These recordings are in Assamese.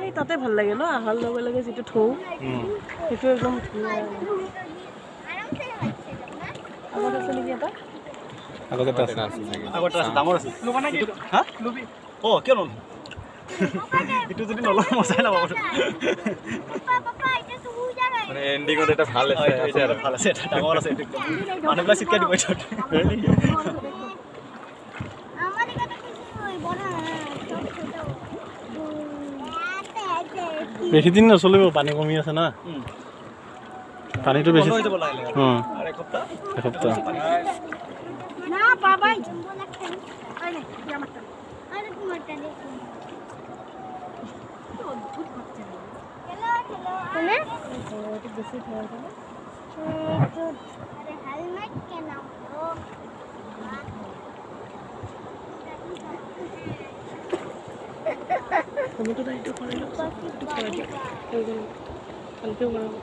এই তাতে ভাল লাগে ন আহাৰ লগে লগে যেটো থৌ সেইটো একদম ধুনীয়া আগত আছে নেকি এটা আগতে আছে ডাঙৰ আছে হা লবি অ কিয় নল ইটো যদি নল মজাই নাপাব মানে এন্ডিংত এটা ভাল আছে ভাল আছে এটা ডাঙৰ আছে এইটো একদম মানুহবিলাক চিটকাই দিব এইটো বেছি দিন নচলিব পানী কমি আছে না পানীটো বেছি এসপ্তাহ না বাবাই টমেটো দাইটো করে লো কালকেও বনাব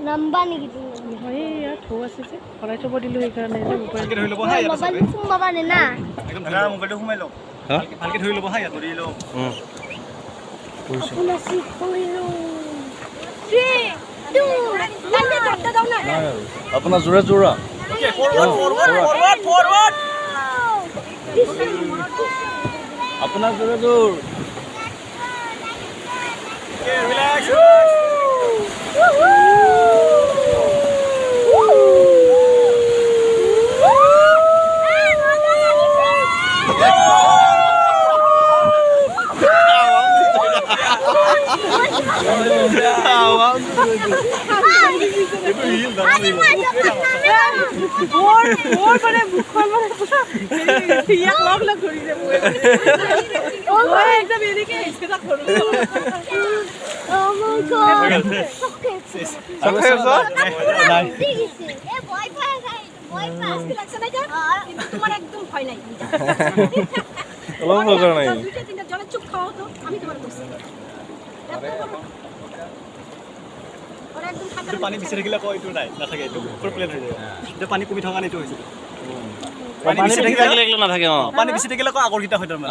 নাম্বা নেকি তুমি হয় ইয়াত থৌ আছে যে ভৰাই থব দিলো সেইকাৰণে যে ভালকে ধৰি ল'ব হা ইয়াত মোবাইল সোমাবা নে না একদম না মোবাইলটো সোমাই লওক ভালকে ধৰি ল'ব হা ইয়াত ধৰি লওক আপোনাৰ সিট কৰিলো 3 2 লান্দে ধৰতে দাও না আপোনাৰ জোৰা জোৰা ওকে ফৰৱাৰ্ড আপোনাৰ জোৰা জোৰ ওকে ৰিলেক্স মোৰ মানে মুখখন মানে ইয়াক লগ লগ ধৰি দে মই একদম এনেকে ইচ্ছা কৰো ও মাই গড ভয় পায় লাগছে না তোমার একদম ভয় নাই অলপ মজা নাই দুইটা তিনটা জলে চুপ খাও তো আমি তোমার বলছি এইটো পানী বেছি থাকিলে কয় এইটো নাই নাথাকে এইটো ওপৰ প্লেন হৈ যায় এতিয়া পানী কমি থকা এইটো হৈছে পানী বেছি থাকিলে এগুলো নাথাকে পানী বেছি থাকিলে কয় আগৰকিটা হয় তাৰমানে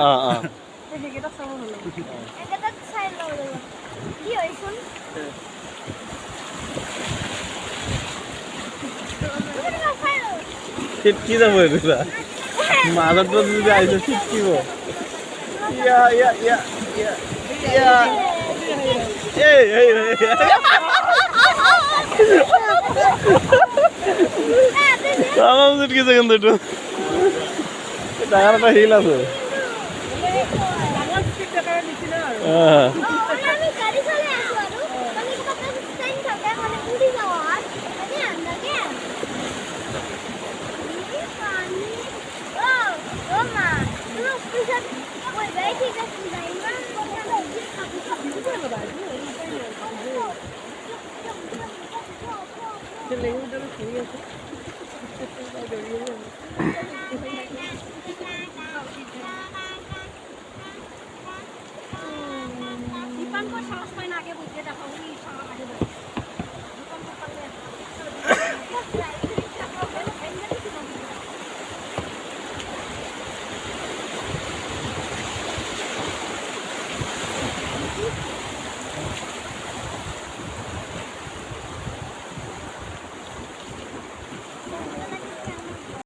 সেইকেইটা চাব হলো এটা চাই লও কি হইছুন কি যাব এটা মাজত যদি আইছে শিকিব ইয়া ইয়া ইয়া ইয়া ইয়া এই তামাম জিতকে সেকেন্ড এটা ডাঙৰ এটা হিল আছে ডাঙৰ স্পিড ব্ৰেকাৰ নিচিনা আৰু আমি গাড়ি চলে আছো আৰু মানে কত টাইম থাকে মানে উড়ি যাওয়ার মানে আন্দাকে পানি ও মা তুমি পিছন ওই ভাই ঠিক আছে যাই না লেগুনটা ঘুরি আছে